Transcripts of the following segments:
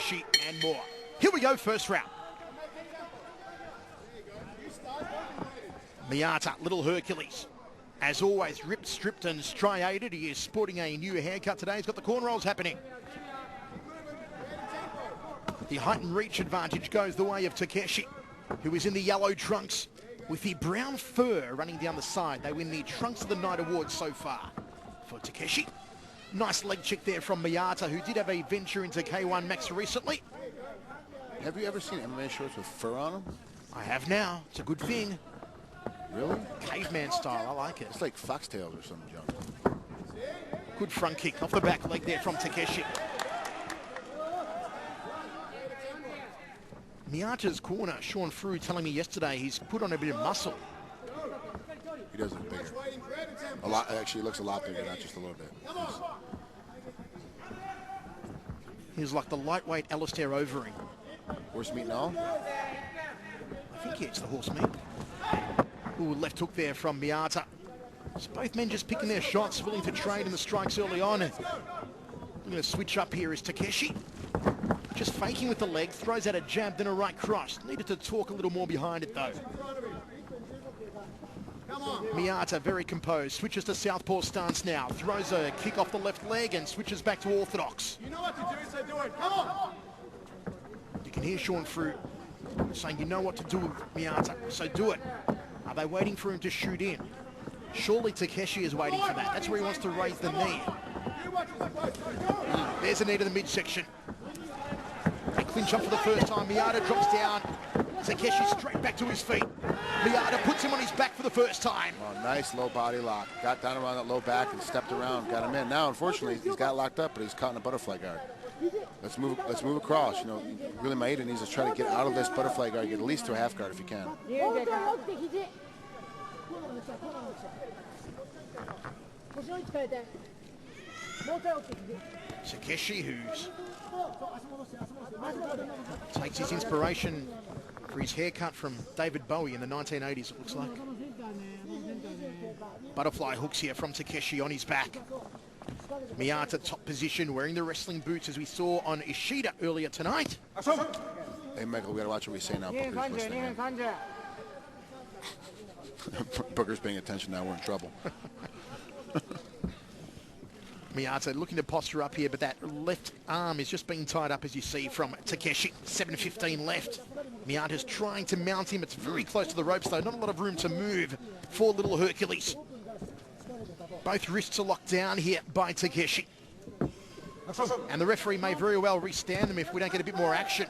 Takeshi, and more. Here we go, first round. Miyata, little Hercules. As always, ripped, stripped and striated. He is sporting a new haircut today. He's got the cornrows happening. The height and reach advantage goes the way of Takeshi, who is in the yellow trunks with the brown fur running down the side. They win the Trunks of the Night award so far for Takeshi. Nice leg check there from Miyata, who did have a venture into K1 Max recently. Have you ever seen MMA shorts with fur on them? I have now. It's a good thing. Really? Caveman style, I like it. It's like foxtails or some junk. Good front kick off the back leg there from Takeshi. Miyata's corner, Sean Frew telling me yesterday he's put on a bit of muscle. He does look bigger. A lot, actually, he looks a lot bigger, not just a little bit. He's like the lightweight Alistair Overing. Horse meat and all? I think it's the horse meat. Ooh, left hook there from Miyata. So both men just picking their shots, willing to trade in the strikes early on. I'm going to switch up here is Takeshi. Just faking with the leg, throws out a jab, then a right cross. Needed to talk a little more behind it though. Miyata very composed, switches to southpaw stance now, throws a kick off the left leg and switches back to orthodox. You know what to do, so do it. Come on! You can hear Sean Frew saying, you know what to do with Miyata, so do it. Are they waiting for him to shoot in? Surely Takeshi is waiting for that. That's where he wants to raise the knee. There's a knee to the midsection. They clinch up for the first time. Miyata drops down. Takeshi straight back to his feet. Miyata puts him on his back for the first time. Oh, nice low body lock. Got down around that low back and stepped around. Got him in. Now, unfortunately, he's got locked up, but he's caught in a butterfly guard. Let's move across. You know, really, Maeda needs to try to get out of this butterfly guard, get at least to a half guard if you can. Takeshi, who takes his inspiration for his haircut from David Bowie in the 1980s, it looks like. Butterfly hooks here from Takeshi on his back. Miyata top position, wearing the wrestling boots as we saw on Ishida earlier tonight. Hey, Michael, we gotta watch what we say now. Booker's listening. Booker's paying attention now, we're in trouble. Miyata looking to posture up here, but that left arm is just being tied up, as you see, from Takeshi. 7:15 left. Miyata's trying to mount him. It's very close to the ropes, though. Not a lot of room to move for little Hercules. Both wrists are locked down here by Takeshi. And the referee may very well restand them if we don't get a bit more action.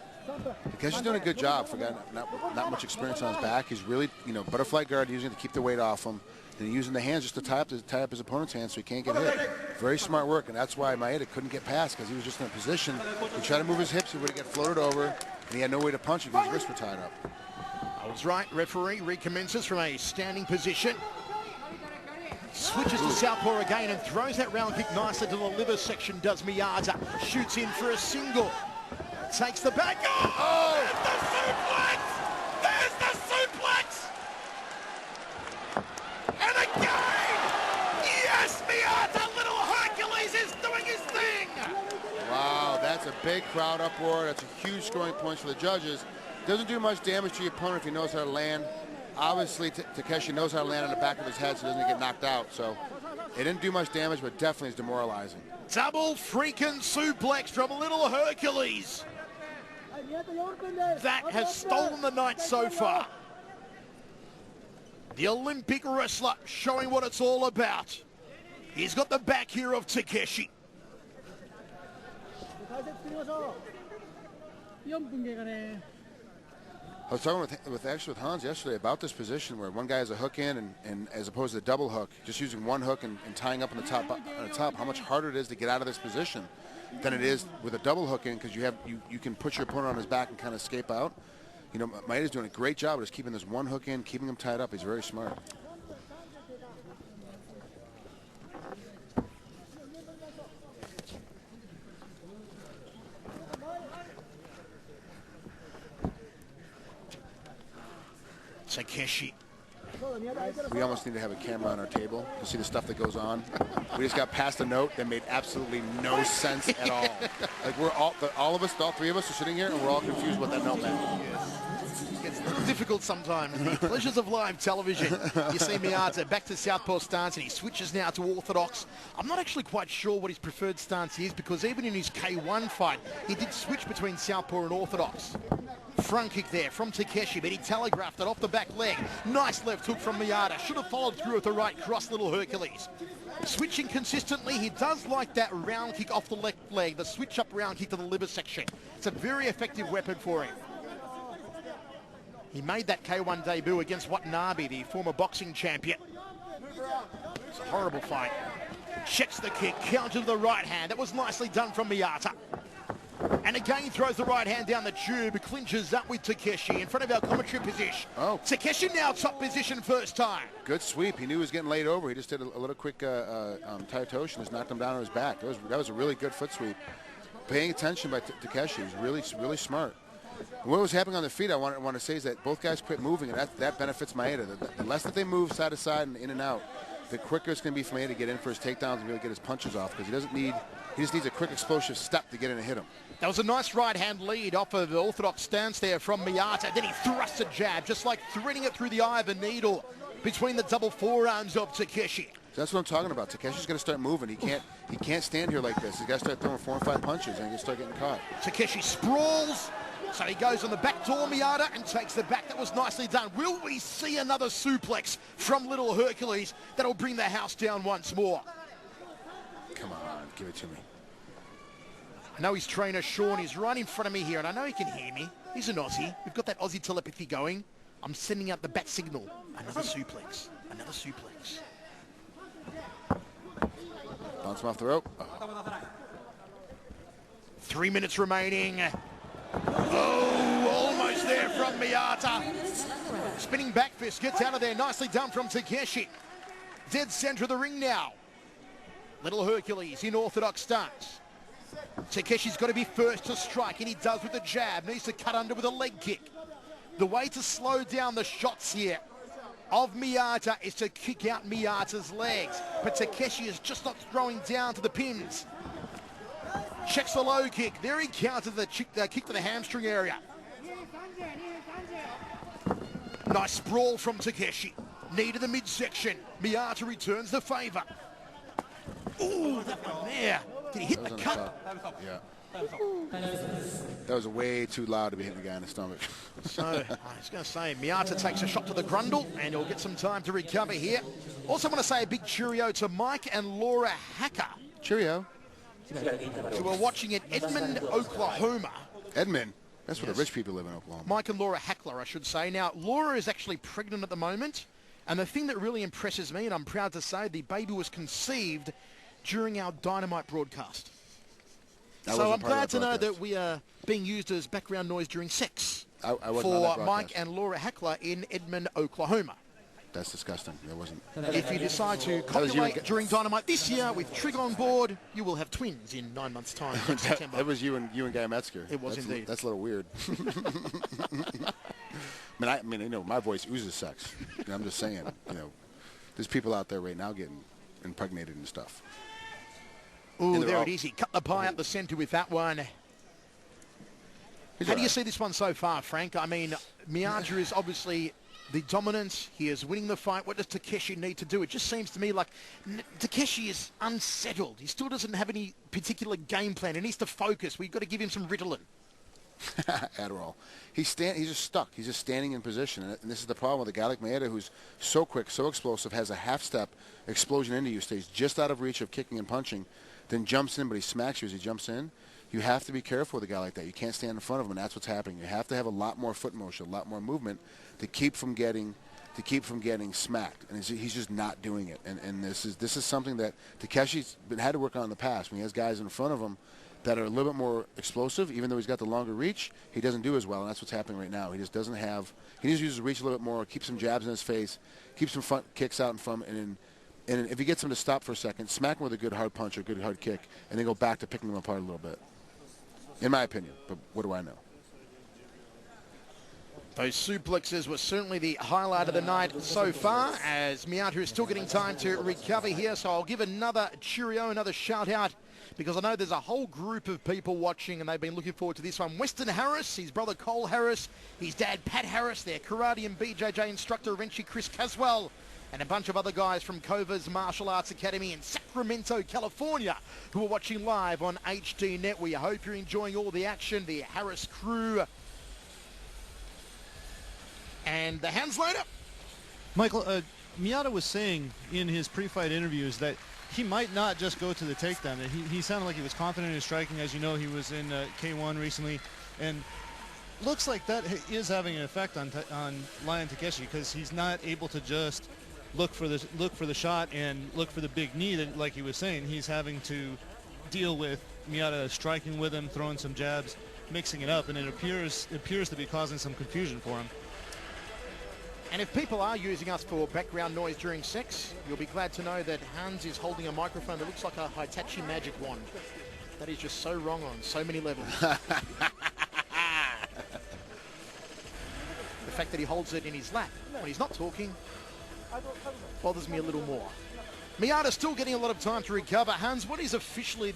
Takeshi's doing a good job for not much experience on his back. He's really, butterfly guard using it to keep the weight off him. And using the hands just to tie up his opponent's hands so he can't get hit. Very smart work, and that's why Maeda couldn't get past, because he was just in a position. He tried to move his hips, he would get floated over, and he had no way to punch because his wrists were tied up. I was right. Referee recommences from a standing position. Switches to southpaw again and throws that round kick nicely to the liver section, does Miyata. Shoots in for a single. Takes the back. Oh! There's the suplex! And again! Yes, Miyata! Little Hercules is doing his thing! Wow, that's a big crowd uproar. That's a huge scoring point for the judges. Doesn't do much damage to your opponent if he knows how to land. Obviously, Takeshi knows how to land on the back of his head so he doesn't get knocked out. So it didn't do much damage, but definitely is demoralizing. Double freaking suplex from little Hercules. That has stolen the night so far. The Olympic wrestler showing what it's all about. He's got the back here of Takeshi. I was talking with Hans yesterday about this position where one guy has a hook in and as opposed to a double hook, just using one hook and tying up on the top, how much harder it is to get out of this position than it is with a double hook in, because you can put your opponent on his back and kind of escape out. Maeda's doing a great job of just keeping this one hook in, keeping him tied up. He's very smart. Takeshi We almost need to have a camera on our table to see the stuff that goes on. We just got past a note that made absolutely no sense at all. Like we're all three of us are sitting here and we're all confused what that note meant. It's a little difficult sometimes. The pleasures of live television. You see Miyata back to southpaw stance, and he switches now to orthodox. I'm not actually quite sure what his preferred stance is, because even in his K1 fight, he did switch between southpaw and orthodox. Front kick there from Takeshi, but he telegraphed it off the back leg. Nice left hook from Miyata. Should have followed through with the right cross, little Hercules. Switching consistently, he does like that round kick off the left leg, the switch-up round kick to the liver section. It's a very effective weapon for him. He made that K1 debut against Watanabe, the former boxing champion. It's a horrible fight. Checks the kick, counter to the right hand. That was nicely done from Miyata. And again throws the right hand down the tube, clinches up with Takeshi in front of our commentary position. Oh. Takeshi now top position first time. Good sweep. He knew he was getting laid over. He just did a little quick taitoshi and just knocked him down on his back. That was a really good foot sweep. Paying attention by Takeshi. He was really smart. What was happening on their feet, I want to say, is that both guys quit moving, and that benefits Maeda. The less that they move side to side and in and out, the quicker it's going to be for Maeda to get in for his takedowns and really get his punches off, because he just needs a quick explosive step to get in and hit him. That was a nice right-hand lead off of the orthodox stance there from Miyata. Then he thrusts a jab, just like threading it through the eye of a needle between the double forearms of Takeshi. So that's what I'm talking about. Takeshi's going to start moving. He can't stand here like this. He's got to start throwing 4 and 5 punches, and he's going to start getting caught. Takeshi sprawls. So he goes on the back door, Miyata, and takes the back. That was nicely done. Will we see another suplex from little Hercules that'll bring the house down once more? Come on, give it to me. I know his trainer, Sean, is right in front of me here, and I know he can hear me. He's an Aussie. We've got that Aussie telepathy going. I'm sending out the bat signal. Another suplex. Another suplex. Bounce him off the rope. Oh. 3 minutes remaining. Oh, almost there from Miyata. Spinning back fist, gets out of there. Nicely done from Takeshi. Dead center of the ring now. Little Hercules in orthodox stance. Takeshi's got to be first to strike, and he does with the jab. Needs to cut under with a leg kick. The way to slow down the shots here of Miyata is to kick out Miyata's legs. But Takeshi is just not throwing down to the pins. Checks the low kick. There he counters the kick to the hamstring area. Nice sprawl from Takeshi. Knee to the midsection. Miyata returns the favor. Ooh, that one there. Did he hit the cut? Yeah. That was way too loud to be hitting the guy in the stomach. So, I was going to say, Miyata takes a shot to the grundle, and he'll get some time to recover here. Also want to say a big cheerio to Mike and Laura Hacker. Cheerio. Who are watching in Edmond, Oklahoma. Edmond? That's where the rich people live in Oklahoma. Mike and Laura Hackler, I should say. Now, Laura is actually pregnant at the moment, and the thing that really impresses me, and I'm proud to say, the baby was conceived during our Dynamite broadcast. So I'm glad to know that we are being used as background noise during sex for Mike and Laura Hackler in Edmond, Oklahoma. That's disgusting. That wasn't. If you decide to copulate during Dynamite this year with Trig on board, you will have twins in 9 months' time. September. That was you and Guy Metzger. It was indeed. That's a little weird. I mean, you know, my voice oozes sex. You know, I'm just saying, you know, there's people out there right now getting impregnated and stuff. Ooh, there it is. He cut the pie up the center with that one. How do you see this one so far, Frank? I mean, Miyata is obviously the dominant. He is winning the fight. What does Takeshi need to do? It just seems to me like Takeshi is unsettled. He still doesn't have any particular game plan. He needs to focus. We've got to give him some Ritalin. Adderall. He's just stuck. He's just standing in position. And this is the problem with a guy like Maeda, who's so quick, so explosive, has a half-step explosion into you, stays just out of reach of kicking and punching, then jumps in, but he smacks you as he jumps in. You have to be careful with a guy like that. You can't stand in front of him, and that's what's happening. You have to have a lot more foot motion, a lot more movement to keep from getting smacked. And he's just not doing it. And this is something that Takeshi's had to work on in the past. When he has guys in front of him that are a little bit more explosive, even though he's got the longer reach, he doesn't do as well, and that's what's happening right now. He just doesn't have. He needs to use his reach a little bit more, keep some jabs in his face, keep some front kicks out in front, and if he gets him to stop for a second, smack him with a good hard punch or good hard kick, and then go back to picking him apart a little bit. In my opinion, but what do I know? Those suplexes were certainly the highlight of the night so far, as Miyata is still getting time to recover here. So I'll give another cheerio, another shout out, because I know there's a whole group of people watching and they've been looking forward to this one. Weston Harris, his brother Cole Harris, his dad Pat Harris, their karate and BJJ instructor eventually Chris Caswell, and a bunch of other guys from Cova's Martial Arts Academy in Sacramento, California, who are watching live on HD Net. We hope you're enjoying all the action, the Harris crew. And the hands later. Michael, Miyata was saying in his pre-fight interviews that he might not just go to the takedown. That he sounded like he was confident in his striking. As you know, he was in K1 recently, and looks like that is having an effect on Lion Takeshi, because he's not able to just look for the shot and look for the big knee. That, like he was saying, he's having to deal with Miyata striking with him, throwing some jabs, mixing it up, and it appears to be causing some confusion for him. And if people are using us for background noise during sex, you'll be glad to know that Hans is holding a microphone that looks like a Hitachi magic wand. That is just so wrong on so many levels. The fact that he holds it in his lap when he's not talking bothers me a little more. Miyata's still getting a lot of time to recover. Hans, what is officially the